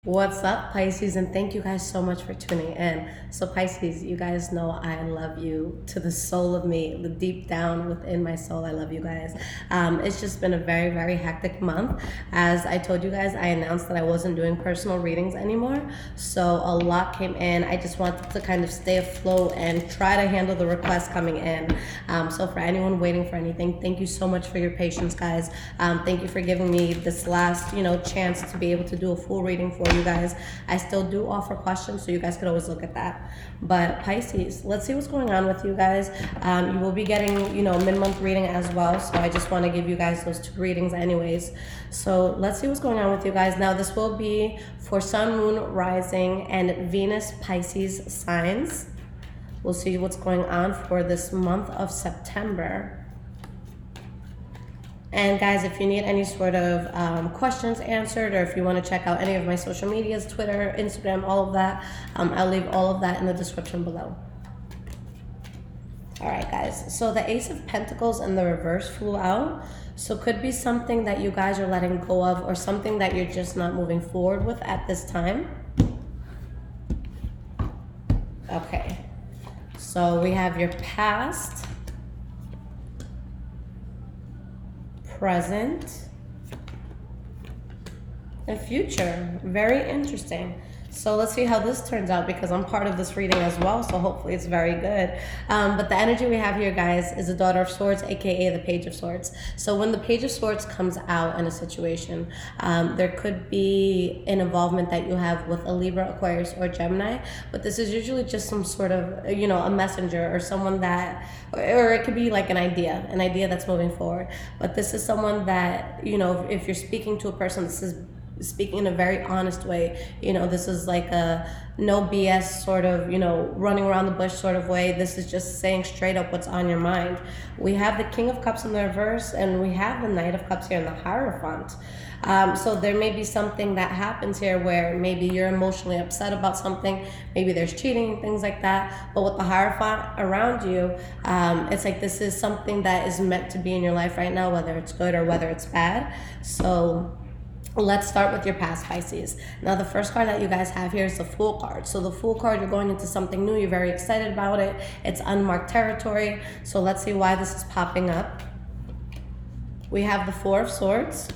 What's up, Pisces? And thank you guys so much for tuning in. So, Pisces, you guys know I love you to the soul of me, the deep down within my soul. I love you guys. It's just been a very, very hectic month. As I told you guys, I announced that I wasn't doing personal readings anymore. So, a lot came in. I just wanted to kind of stay afloat and try to handle the requests coming in. So, for anyone waiting for anything, thank you so much for your patience, guys. Thank you for giving me this last, chance to be able to do a full reading for you guys. I still do offer questions, so you guys could always look at that. But Pisces, let's see what's going on with you guys. You will be getting, mid-month reading as well, so I just want to give you guys those two readings anyways. So let's see what's going on with you guys. Now, this will be for Sun, Moon, Rising, and Venus Pisces signs. We'll see what's going on for this month of September. And guys, if you need any sort of questions answered, or if you want to check out any of my social medias, Twitter, Instagram, all of that, I'll leave all of that in the description below. All right, guys. So the Ace of Pentacles in the reverse flew out. So could be something that you guys are letting go of, or something that you're just not moving forward with at this time. Okay. So we have your past, present, and future. Very interesting. So let's see how this turns out, because I'm part of this reading as well, so hopefully it's very good. But the energy we have here, guys, is the Daughter of Swords, aka the Page of Swords. So when the Page of Swords comes out in a situation, there could be an involvement that you have with a Libra, Aquarius, or Gemini, but this is usually just some sort of, a messenger, or someone that, or it could be like an idea that's moving forward. But this is someone that, if you're speaking to a person, this is speaking in a very honest way. This is like a no BS sort of, running around the bush sort of way. This is just saying straight up what's on your mind. We have the King of Cups in the reverse, and we have the Knight of Cups here in the Hierophant. So there may be something that happens here where maybe you're emotionally upset about something. Maybe there's cheating and things like that. But with the Hierophant around you, it's like this is something that is meant to be in your life right now, whether it's good or whether it's bad. So let's start with your past, Pisces. Now, the first card that you guys have here is the Fool card. So the Fool card, you're going into something new. You're very excited about it. It's unmarked territory. So let's see why this is popping up. We have the Four of Swords.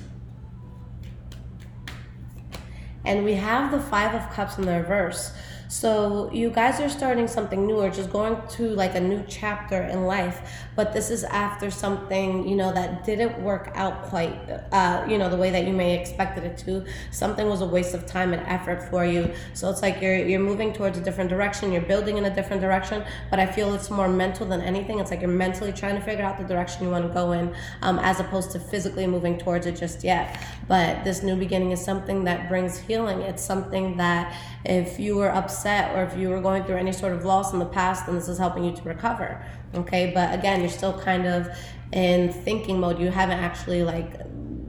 And we have the Five of Cups in the reverse. So you guys are starting something new, or just going to like a new chapter in life, but this is after something, that didn't work out quite, the way that you may expected it to. Something was a waste of time and effort for you. So it's like you're moving towards a different direction, you're building in a different direction, but I feel it's more mental than anything. It's like you're mentally trying to figure out the direction you want to go in, as opposed to physically moving towards it just yet. But this new beginning is something that brings healing. It's something that if you were upset, or if you were going through any sort of loss in the past, then this is helping you to recover. Okay, but again, you're still kind of in thinking mode. You haven't actually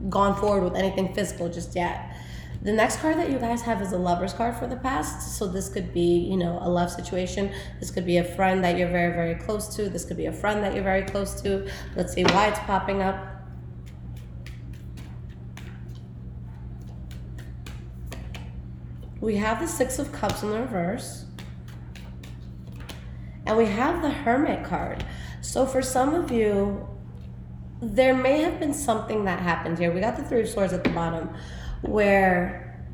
gone forward with anything physical just yet. The next card that you guys have is a Lover's card for the past. So this could be, a love situation. This could be a friend that you're very, very close to. This could be a friend that you're very close to. Let's see why it's popping up. We have the Six of Cups in the reverse. And we have the Hermit card. So for some of you, there may have been something that happened here. We got the Three of Swords at the bottom, where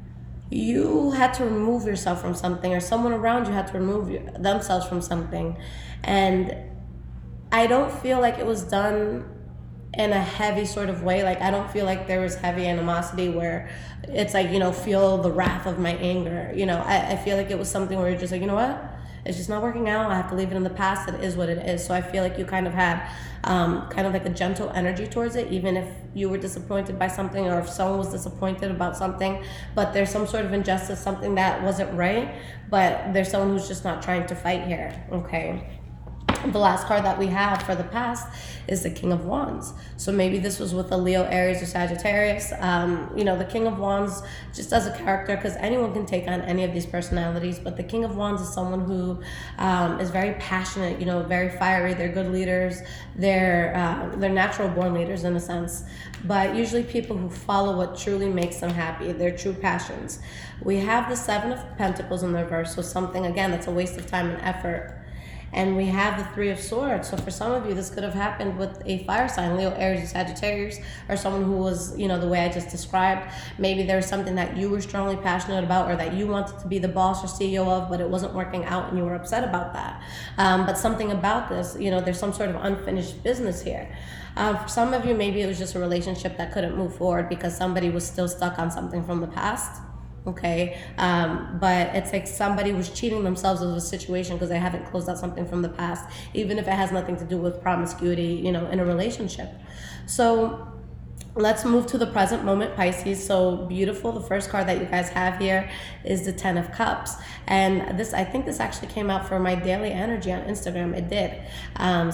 you had to remove yourself from something, or someone around you had to remove themselves from something. And I don't feel like it was done in a heavy sort of way. I don't feel like there was heavy animosity where it's like, feel the wrath of my anger. I feel like it was something where you're just like, you know what? It's just not working out. I have to leave it in the past. It is what it is. So I feel like you kind of had kind of like a gentle energy towards it, even if you were disappointed by something, or if someone was disappointed about something, but there's some sort of injustice, something that wasn't right, but there's someone who's just not trying to fight here, okay? The last card that we have for the past is the King of Wands. So maybe this was with a Leo, Aries, or Sagittarius. The King of Wands, just as a character, because anyone can take on any of these personalities, but the King of Wands is someone who is very passionate, very fiery. They're good leaders. They're natural born leaders in a sense, but usually people who follow what truly makes them happy, their true passions. We have the Seven of Pentacles in the reverse, so something, again, that's a waste of time and effort. And we have the Three of Swords. So for some of you, this could have happened with a fire sign, Leo, Aries, or Sagittarius, or someone who was, the way I just described. Maybe there was something that you were strongly passionate about, or that you wanted to be the boss or CEO of, but it wasn't working out and you were upset about that. But something about this, there's some sort of unfinished business here. For some of you, maybe it was just a relationship that couldn't move forward because somebody was still stuck on something from the past. Okay, but it's like somebody was cheating themselves of a situation because they haven't closed out something from the past, even if it has nothing to do with promiscuity, in a relationship. So let's move to the present moment, Pisces. So beautiful. The first card that you guys have here is the Ten of Cups. And I think this actually came out for my daily energy on Instagram. It did.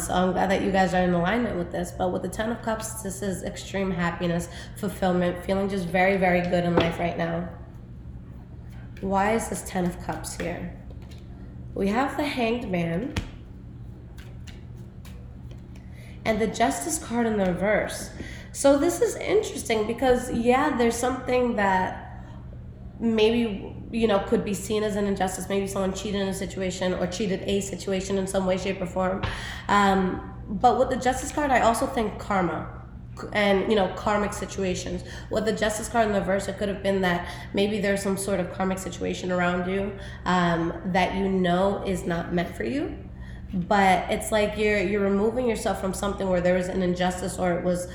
So I'm glad that you guys are in alignment with this. But with the Ten of Cups, this is extreme happiness, fulfillment, feeling just very, very good in life right now. Why is this Ten of Cups here? We have the Hanged Man and the Justice card in the reverse. So this is interesting because, there's something that maybe, could be seen as an injustice. Maybe someone cheated in a situation or cheated a situation in some way, shape, or form. But with the Justice card, I also think karma. And karmic situations. With the Justice card in the reverse, it could have been that maybe there's some sort of karmic situation around you that is not meant for you, but it's like you're removing yourself from something where there was an injustice, or it was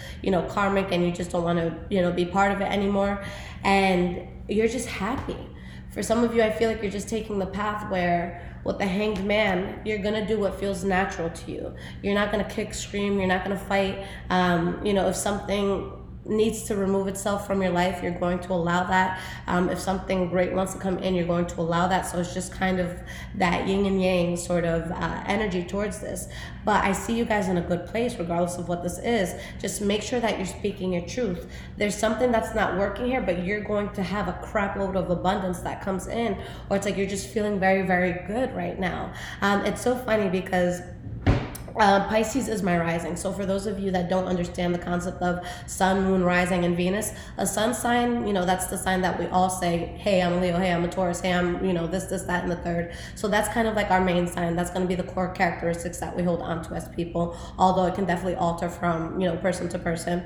karmic, and you just don't want to be part of it anymore, and you're just happy. For some of you, I feel like you're just taking the path where with the Hanged Man, you're going to do what feels natural to you. You're not going to kick, scream. You're not going to fight. If something needs to remove itself from your life, you're going to allow that. If something great wants to come in, you're going to allow that. So it's just kind of that yin and yang sort of energy towards this. But I see you guys in a good place regardless of what this is. Just make sure that you're speaking your truth. There's something that's not working here, but you're going to have a crap load of abundance that comes in, or it's like you're just feeling very, very good right now. It's so funny because Pisces is my rising. So for those of you that don't understand the concept of Sun, Moon, Rising, and Venus, a Sun sign, that's the sign that we all say, hey, I'm a Leo, hey, I'm a Taurus, hey, I'm, this, that, and the third. So that's kind of like our main sign. That's going to be the core characteristics that we hold on to as people, although it can definitely alter from, person to person.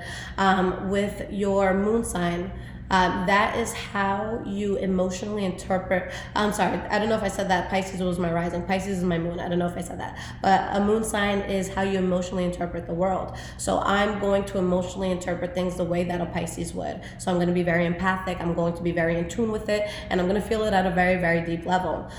With your Moon sign, that is how you emotionally interpret. I'm sorry, I don't know if I said that. Pisces was my rising. Pisces is my moon. I don't know if I said that. But a moon sign is how you emotionally interpret the world. So I'm going to emotionally interpret things the way that a Pisces would. So I'm going to be very empathic. I'm going to be very in tune with it. And I'm going to feel it at a very, very deep level.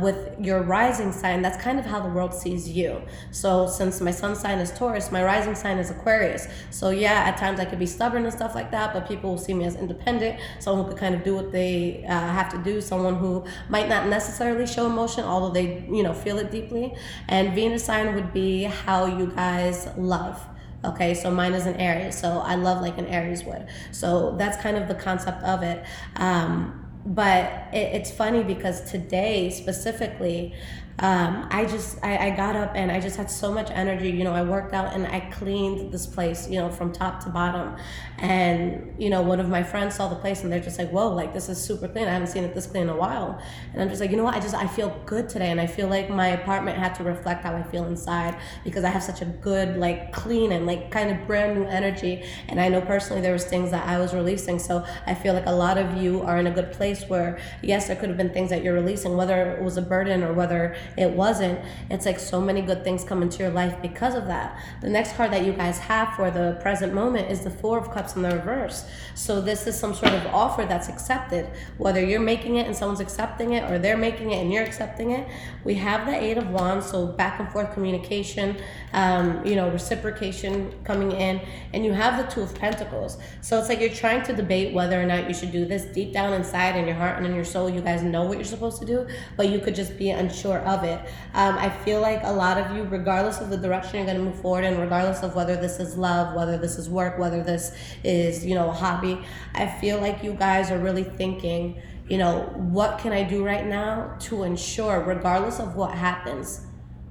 With your rising sign, that's kind of how the world sees you. So since my sun sign is Taurus, my rising sign is Aquarius. So at times I could be stubborn and stuff like that, but people will see me as independent. Someone who could kind of do what they have to do, someone who might not necessarily show emotion, although they feel it deeply. And Venus sign would be how you guys love. Okay, so mine is an Aries, so I love like an Aries would. So that's kind of the concept of it. But it's funny because today specifically, I got up and I just had so much energy. I worked out and I cleaned this place, from top to bottom. And, one of my friends saw the place and they're just like, whoa, like this is super clean. I haven't seen it this clean in a while. And I'm just like, I feel good today. And I feel like my apartment had to reflect how I feel inside because I have such a good, like clean and like kind of brand new energy. And I know personally there was things that I was releasing. So I feel like a lot of you are in a good place where, yes, there could have been things that you're releasing, whether it was a burden or whether it wasn't. It's like so many good things come into your life because of that. The next card that you guys have for the present moment is the Four of Cups in the reverse. So this is some sort of offer that's accepted, whether you're making it and someone's accepting it, or they're making it and you're accepting it. We have the Eight of Wands, so back and forth communication, reciprocation coming in, and you have the Two of Pentacles. So it's like you're trying to debate whether or not you should do this. Deep down inside in your heart and in your soul, you guys know what you're supposed to do, but you could just be unsure of it. I feel like a lot of you, regardless of the direction you're going to move forward in, regardless of whether this is love, whether this is work, whether this is, you know, a hobby, I feel like you guys are really thinking, you know, what can I do right now to ensure, regardless of what happens,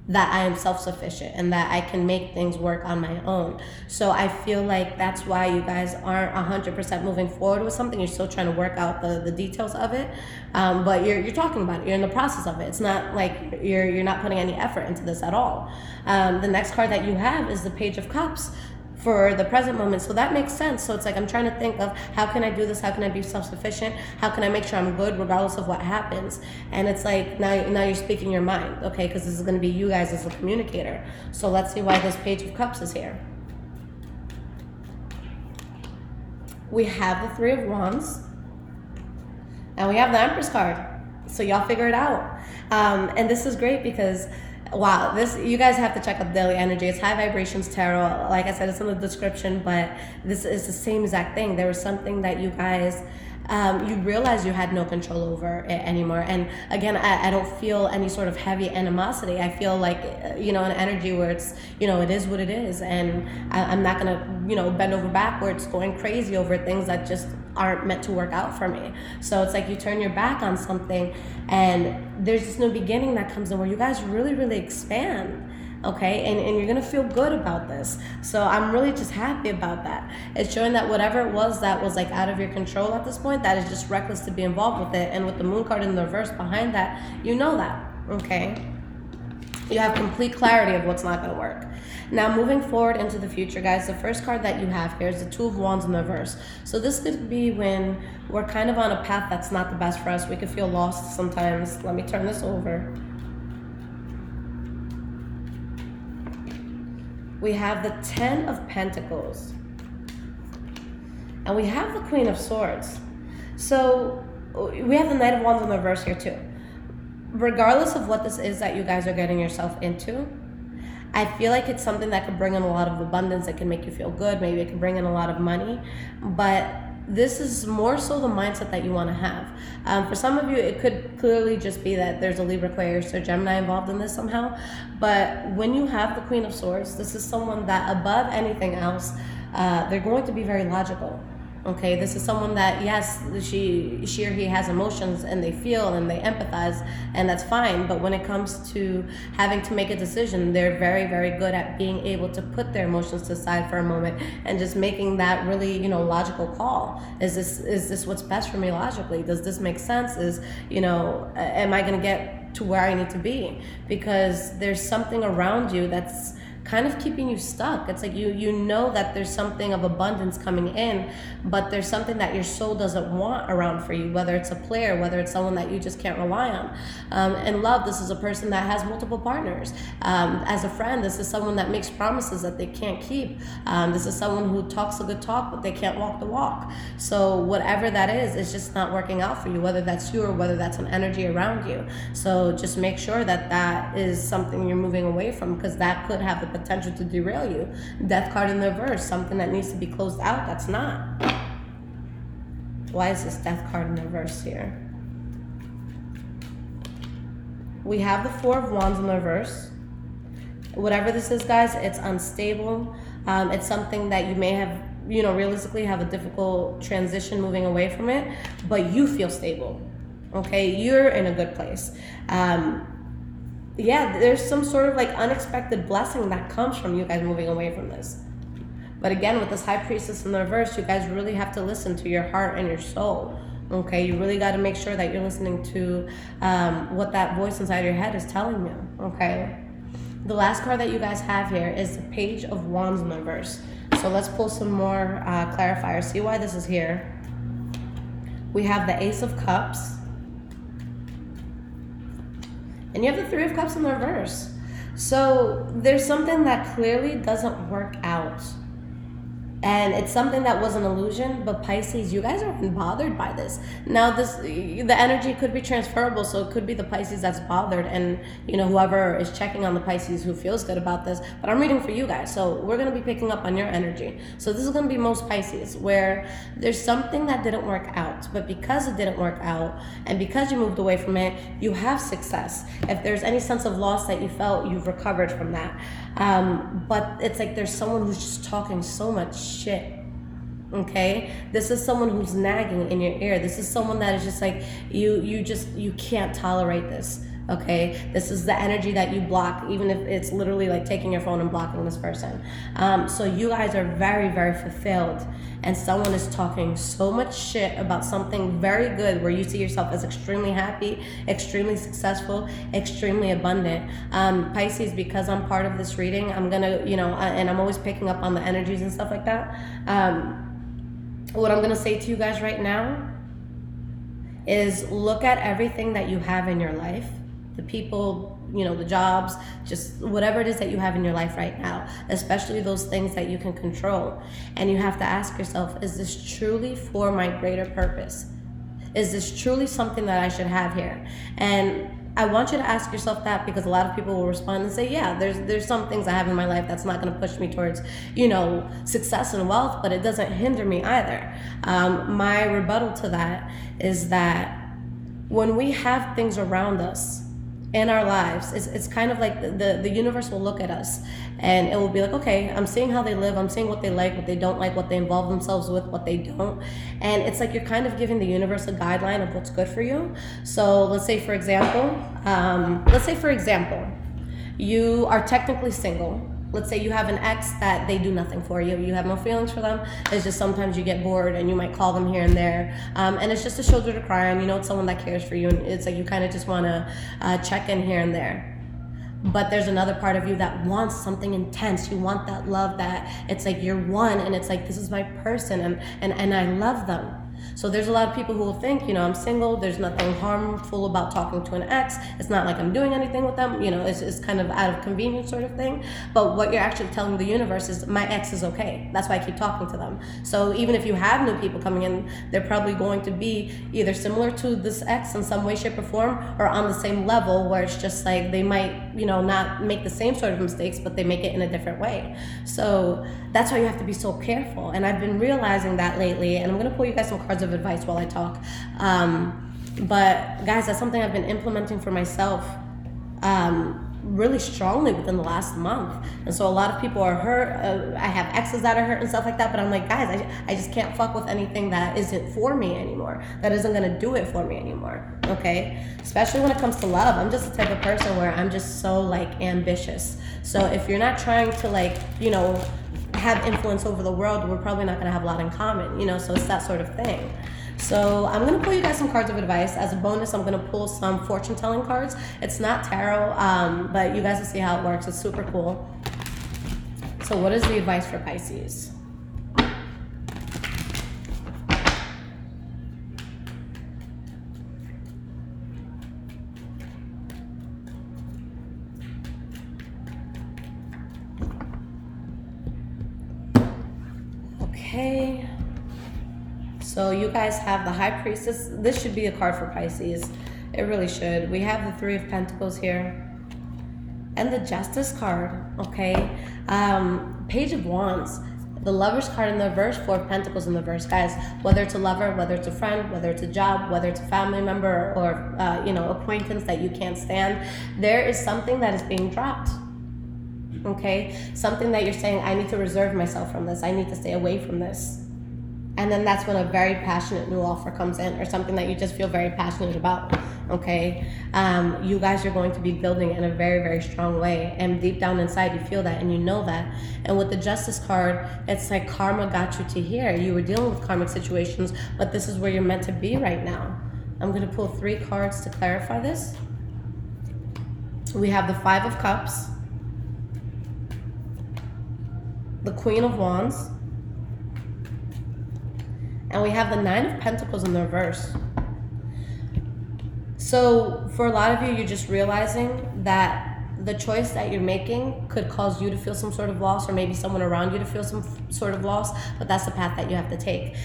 that I am self-sufficient and that I can make things work on my own. So I feel like that's why you guys aren't 100% moving forward with something. You're still trying to work out the details of it, but you're talking about it. You're in the process of it. It's not like you're not putting any effort into this at all. The next card that you have is the Page of Cups for the present moment. So that makes sense. So it's like I'm trying to think of how can I do this? How can I be self-sufficient? How can I make sure I'm good regardless of what happens? And it's like now you're speaking your mind, okay? Because this is going to be you guys as a communicator. So let's see why this Page of Cups is here. We have the Three of Wands. And we have the Empress card. So y'all figure it out. And this is great because wow, this, you guys have to check out Daily Energy. It's High Vibrations Tarot. Like I said, it's in the description, but this is the same exact thing. There was something that you guys, you realized you had no control over it anymore. And again, I don't feel any sort of heavy animosity. I feel like, you know, an energy where it's, you know, it is what it is. And I'm not going to, you know, bend over backwards going crazy over things that just aren't meant to work out for me. So it's like you turn your back on something and there's this new beginning that comes in where you guys really, really expand. Okay, and you're gonna feel good about this. So I'm really just happy about that. It's showing that whatever it was that was like out of your control at this point, that is just reckless to be involved with it. And with the Moon card in the reverse behind that, you know that, okay? You have complete clarity of what's not gonna work. Now moving forward into the future, guys, the first card that you have here is the Two of Wands in the reverse. So this could be when we're kind of on a path that's not the best for us. We could feel lost sometimes. Let me turn this over. We have the Ten of Pentacles. And we have the Queen of Swords. So we have the Knight of Wands in the reverse here too. Regardless of what this is that you guys are getting yourself into, I feel like it's something that could bring in a lot of abundance. It can make you feel good. Maybe it can bring in a lot of money. But this is more so the mindset that you want to have. For some of you, it could clearly just be that there's a Libra, Aquarius, or Gemini involved in this somehow. But when you have the Queen of Swords, this is someone that above anything else, they're going to be very logical. Okay, this is someone that, yes, she or he has emotions and they feel and they empathize, and that's fine. But when it comes to having to make a decision, they're very, very good at being able to put their emotions to the side for a moment and just making that really, you know, logical call. Is this what's best for me logically? Does this make sense? Am I going to get to where I need to be? Because there's something around you that's kind of keeping you stuck. It's like you know that there's something of abundance coming in, but there's something that your soul doesn't want around for you, whether it's a player, whether it's someone that you just can't rely on. In love, this is a person that has multiple partners. As a friend, this is someone that makes promises that they can't keep. This is someone who talks a good talk, but they can't walk the walk. So whatever that is, it's just not working out for you, whether that's you or whether that's an energy around you. So just make sure that that is something you're moving away from, because that could have the potential to derail you. Death card in the reverse, something that needs to be closed out, that's not. Why is this Death card in the reverse here? We have the Four of Wands in the reverse. Whatever this is, guys, it's unstable. It's something that you may have, you know, realistically have a difficult transition moving away from it, but you feel stable. Okay, you're in a good place. Yeah, there's some sort of like unexpected blessing that comes from you guys moving away from this. But again, with this High Priestess in the reverse, you guys really have to listen to your heart and your soul. Okay, you really got to make sure that you're listening to what that voice inside your head is telling you. Okay, the last card that you guys have here is the Page of Wands in the reverse. So let's pull some more clarifiers, see why this is here. We have the Ace of Cups. And you have the Three of Cups in the reverse. So there's something that clearly doesn't work out. And it's something that was an illusion, but Pisces, you guys are bothered by this. Now the energy could be transferable, so it could be the Pisces that's bothered, and whoever is checking on the Pisces who feels good about this. But I'm reading for you guys, so we're going to be picking up on your energy. So this is going to be most Pisces, where there's something that didn't work out, but because it didn't work out, and because you moved away from it, you have success. If there's any sense of loss that you felt, you've recovered from that. But it's like there's someone who's just talking so much shit. Okay, this is someone who's nagging in your ear. This is someone that is just like you can't tolerate this. Okay, this is the energy that you block, even if it's literally like taking your phone and blocking this person. So you guys are very, very fulfilled, and someone is talking so much shit about something very good where you see yourself as extremely happy, extremely successful, extremely abundant. Pisces, because I'm part of this reading, I'm gonna, and I'm always picking up on the energies and stuff like that. What I'm gonna say to you guys right now is look at everything that you have in your life. The people, the jobs, just whatever it is that you have in your life right now, especially those things that you can control. And you have to ask yourself, is this truly for my greater purpose? Is this truly something that I should have here? And I want you to ask yourself that, because a lot of people will respond and say, yeah, there's some things I have in my life that's not going to push me towards, success and wealth, but it doesn't hinder me either. My rebuttal to that is that when we have things around us, in our lives, it's kind of like the universe will look at us and it will be like, okay, I'm seeing how they live, I'm seeing what they like, what they don't like, what they involve themselves with, what they don't. And it's like you're kind of giving the universe a guideline of what's good for you. So let's say for example, you are technically single. Let's say you have an ex that they do nothing for you. You have no feelings for them. It's just sometimes you get bored and you might call them here and there. And it's just a shoulder to cry on. It's someone that cares for you. And it's like you kind of just want to check in here and there. But there's another part of you that wants something intense. You want that love that it's like you're one, and it's like, this is my person, and I love them. So there's a lot of people who will think, I'm single, there's nothing harmful about talking to an ex, it's not like I'm doing anything with them, it's kind of out of convenience sort of thing. But what you're actually telling the universe is, my ex is okay, that's why I keep talking to them. So even if you have new people coming in, they're probably going to be either similar to this ex in some way, shape, or form, or on the same level, where it's just like they might, not make the same sort of mistakes, but they make it in a different way. So that's why you have to be so careful. And I've been realizing that lately, and I'm going to pull you guys some cards of advice while I talk. But guys, that's something I've been implementing for myself really strongly within the last month. And so a lot of people are hurt. I have exes that are hurt and stuff like that, but I'm like, guys, I just can't fuck with anything that isn't for me anymore, that isn't going to do it for me anymore. Okay, especially when it comes to love. I'm just the type of person where I'm just so like ambitious. So if you're not trying to have influence over the world, we're probably not going to have a lot in common, so it's that sort of thing. So I'm going to pull you guys some cards of advice. As a bonus, I'm going to pull some fortune telling cards. It's not tarot, but you guys will see how it works. It's super cool. So what is the advice for Pisces? Okay. So you guys have the High Priestess. This should be a card for Pisces. It really should. We have the Three of Pentacles here. And the Justice card, okay? Page of Wands. The Lover's card in the reverse, Four of Pentacles in the reverse. Guys, whether it's a lover, whether it's a friend, whether it's a job, whether it's a family member, or, acquaintance that you can't stand, there is something that is being dropped. Okay? Something that you're saying, I need to reserve myself from this. I need to stay away from this. And then that's when a very passionate new offer comes in, or something that you just feel very passionate about, okay? You guys are going to be building in a very, very strong way. And deep down inside, you feel that and you know that. And with the Justice card, it's like karma got you to here. You were dealing with karmic situations, but this is where you're meant to be right now. I'm going to pull 3 cards to clarify this. We have the Five of Cups, the Queen of Wands, and we have the Nine of Pentacles in the reverse. So for a lot of you, you're just realizing that the choice that you're making could cause you to feel some sort of loss, or maybe someone around you to feel some sort of loss, but that's the path that you have to take.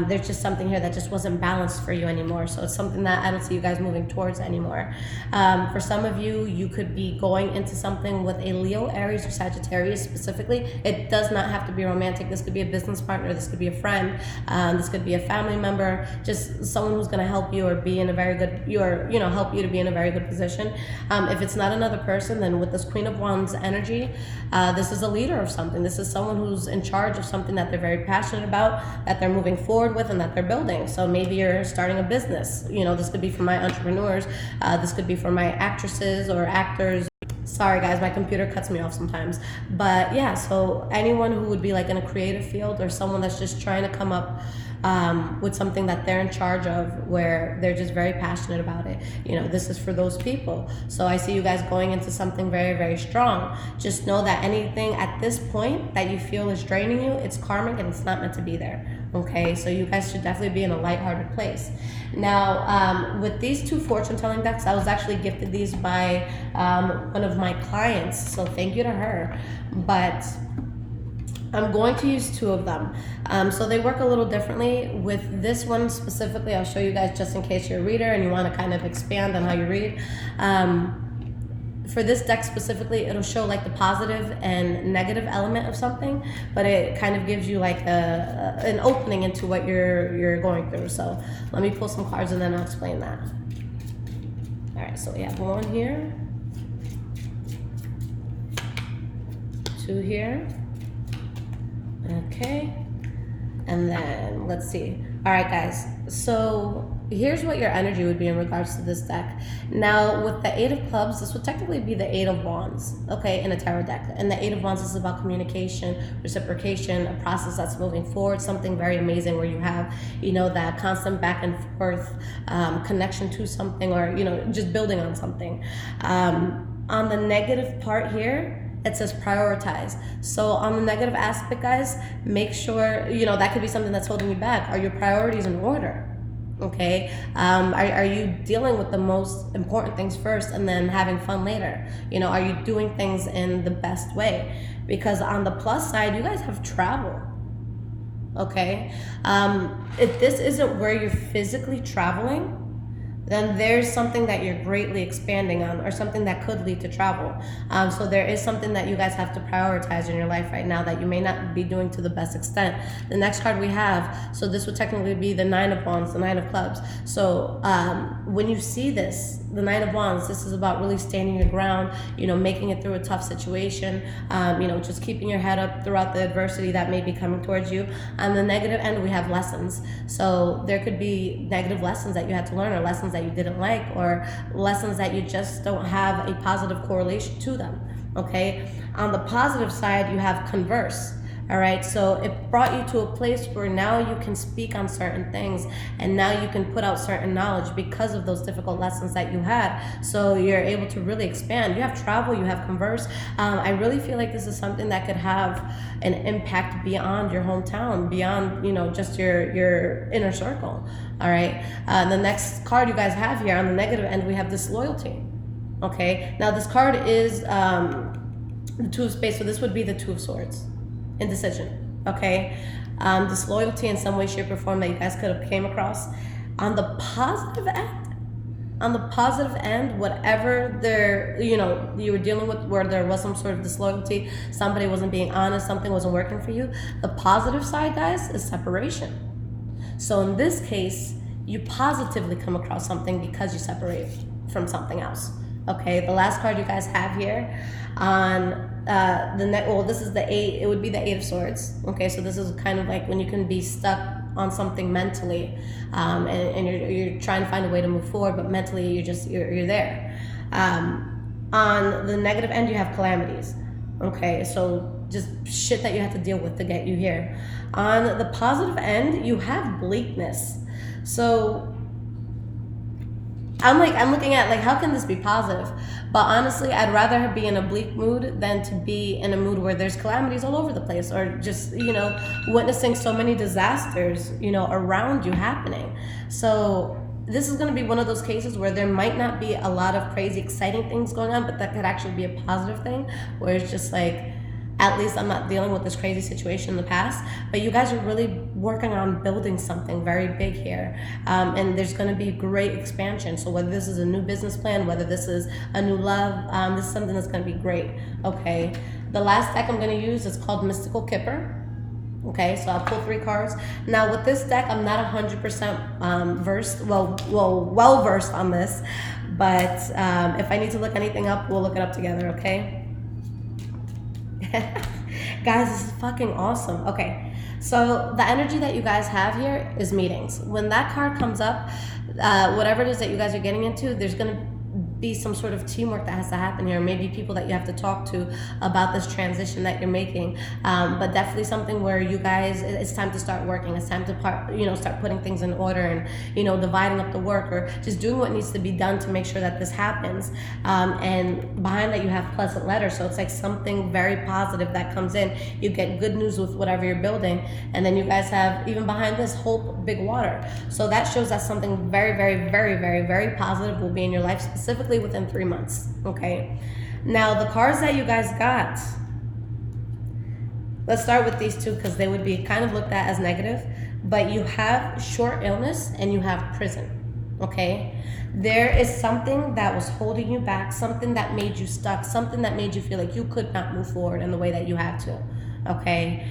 There's just something here that just wasn't balanced for you anymore, so it's something that I don't see you guys moving towards anymore. For some of you, you could be going into something with a Leo, Aries, or Sagittarius specifically. It does not have to be romantic. This could be a business partner, this could be a friend, this could be a family member, just someone who's going to help you or be in a very good, help you to be in a very good position. If it's not another person, then with this Queen of Wands energy, this is a leader of something. This is someone who's in charge of something that they're very passionate about, that they're moving forward with, and that they're building. So maybe you're starting a business. This could be for my entrepreneurs. This could be for my actresses or actors. Sorry guys, my computer cuts me off sometimes. But yeah, so anyone who would be like in a creative field, or someone that's just trying to come up with something that they're in charge of, where they're just very passionate about it. This is for those people. So I see you guys going into something very, very strong. Just know that anything at this point that you feel is draining you, it's karmic and it's not meant to be there. Okay, so you guys should definitely be in a lighthearted place. Now, with these two fortune telling decks, I was actually gifted these by one of my clients, so thank you to her. But I'm going to use two of them. So they work a little differently. With this one specifically, I'll show you guys just in case you're a reader and you want to kind of expand on how you read. For this deck specifically, it'll show like the positive and negative element of something, but it kind of gives you like an opening into what you're going through. So let me pull some cards and then I'll explain that. All right, so we have one here, two here. Okay, and then let's see. All right guys, so here's what your energy would be in regards to this deck. Now with the Eight of Clubs, this would technically be the Eight of Wands, okay, in a tarot deck. And the Eight of Wands is about communication, reciprocation, a process that's moving forward, something very amazing where you have, that constant back and forth connection to something, or, just building on something. On the negative part here, it says prioritize. So on the negative aspect, guys, make sure, that could be something that's holding you back. Are your priorities in order? Okay. Are you dealing with the most important things first and then having fun later? Are you doing things in the best way? Because on the plus side, you guys have travel. Okay. If this isn't where you're physically traveling, then there's something that you're greatly expanding on, or something that could lead to travel. So there is something that you guys have to prioritize in your life right now that you may not be doing to the best extent. The next card we have, so this would technically be the Nine of Wands, the Nine of Clubs. So when you see this, the Nine of Wands, this is about really standing your ground, making it through a tough situation, just keeping your head up throughout the adversity that may be coming towards you. On the negative end, we have lessons. So there could be negative lessons that you had to learn, or lessons that you didn't like, or lessons that you just don't have a positive correlation to them. Okay. On the positive side, you have converse. All right, so it brought you to a place where now you can speak on certain things, and now you can put out certain knowledge because of those difficult lessons that you had. So you're able to really expand. You have travel, you have converse. I really feel like this is something that could have an impact beyond your hometown, beyond, just your inner circle. All right, the next card you guys have here on the negative end, we have disloyalty. Okay, now this card is the Two of Spades, so this would be the Two of Swords. Indecision, okay? Disloyalty in some way, shape, or form that you guys could have came across. On the positive end, whatever you were dealing with, where there was some sort of disloyalty, somebody wasn't being honest, something wasn't working for you, the positive side, guys, is separation. So in this case, you positively come across something because you separate from something else. Okay, the last card you guys have here on this is the Eight, it would be the Eight of Swords. Okay, so this is kind of like when you can be stuck on something mentally, and you're trying to find a way to move forward, but mentally you're there. On the negative end, you have calamities. Okay, so just shit that you have to deal with to get you here. On the positive end, you have bleakness. So I'm looking at how can this be positive? But honestly, I'd rather be in a bleak mood than to be in a mood where there's calamities all over the place, or just, witnessing so many disasters, around you happening. So this is going to be one of those cases where there might not be a lot of crazy exciting things going on, but that could actually be a positive thing, where it's just like, at least I'm not dealing with this crazy situation in the past. But you guys are really working on building something very big here, and there's going to be great expansion. So whether this is a new business plan, whether this is a new love, this is something that's going to be great. Okay, the last deck I'm going to use is called Mystical Kipper. Okay, so I'll pull 3 cards. Now with this deck, I'm not 100% versed, well versed on this, but if I need to look anything up, we'll look it up together, okay? Guys, this is fucking awesome. Okay, so the energy that you guys have here is meetings. When that card comes up, whatever it is that you guys are getting into, there's gonna be some sort of teamwork that has to happen here. Maybe people that you have to talk to about this transition that you're making, but definitely something where you guys, it's time to start working. It's time to start putting things in order, and dividing up the work, or just doing what needs to be done to make sure that this happens. And behind that you have pleasant letters, so it's like something very positive that comes in. You get good news with whatever you're building, and then you guys have, even behind this, hope, big water. So that shows that something very, very, very, very, very positive will be in your life, specifically within 3 months. Okay, now the cards that you guys got, let's start with these 2 because they would be kind of looked at as negative, but you have short illness and you have prison. Okay, there is something that was holding you back, something that made you stuck, something that made you feel like you could not move forward in the way that you had to. Okay,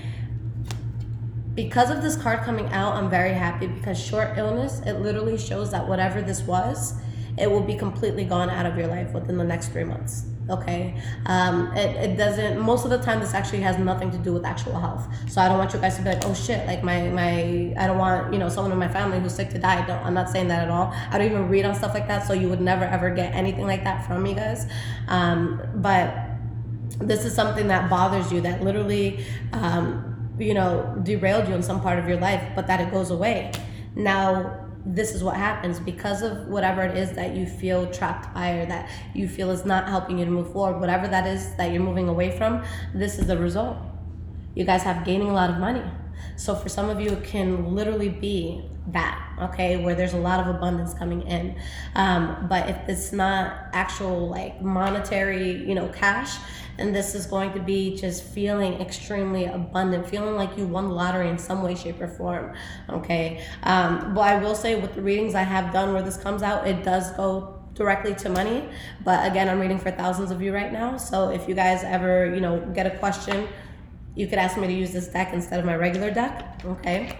because of this card coming out, I'm very happy, because short illness, it literally shows that whatever this was, it will be completely gone out of your life within the next 3 months. Okay, it doesn't, most of the time this actually has nothing to do with actual health. So I don't want you guys to be like, oh shit, like I don't want someone in my family who's sick to die. No, I'm not saying that at all. I don't even read on stuff like that, so you would never ever get anything like that from me, guys. But this is something that bothers you, that literally derailed you in some part of your life, but that it goes away. Now this is what happens because of whatever it is that you feel trapped by, or that you feel is not helping you to move forward. Whatever that is that you're moving away from, this is the result. You guys have gaining a lot of money. So for some of you, it can literally be that, okay, where there's a lot of abundance coming in. But if it's not actual like monetary, cash, and this is going to be just feeling extremely abundant, feeling like you won the lottery in some way, shape, or form. Okay, but I will say, with the readings I have done where this comes out, it does go directly to money. But again, I'm reading for thousands of you right now, so if you guys ever get a question, you could ask me to use this deck instead of my regular deck. Okay.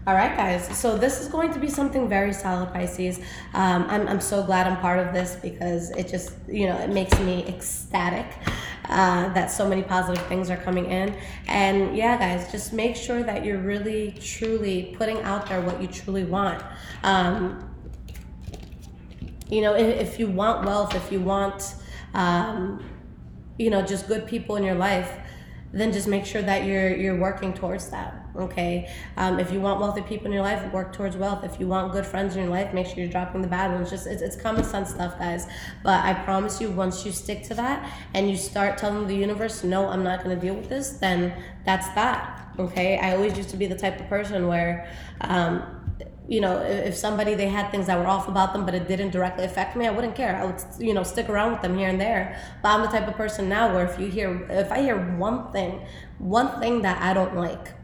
All right, guys, so this is going to be something very solid, Pisces. I'm so glad I'm part of this, because it just, it makes me ecstatic that so many positive things are coming in. And yeah, guys, just make sure that you're really, truly putting out there what you truly want. If you want wealth, if you want, just good people in your life, then just make sure that you're working towards that. Okay, if you want wealthy people in your life, work towards wealth. If you want good friends in your life, make sure you're dropping the bad ones. It's common sense stuff, guys. But I promise you, once you stick to that and you start telling the universe, no, I'm not going to deal with this, then that's that. Okay, I always used to be the type of person where if somebody, they had things that were off about them, but it didn't directly affect me, I wouldn't care. I would, stick around with them here and there. But I'm the type of person now where if I hear one thing that I don't like,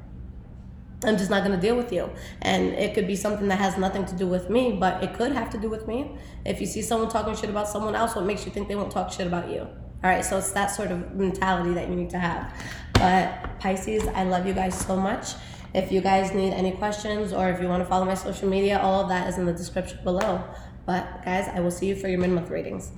I'm just not going to deal with you. And it could be something that has nothing to do with me, but it could have to do with me. If you see someone talking shit about someone else, what makes you think they won't talk shit about you? All right, so it's that sort of mentality that you need to have. But Pisces, I love you guys so much. If you guys need any questions, or if you want to follow my social media, all of that is in the description below. But guys, I will see you for your mid-month readings.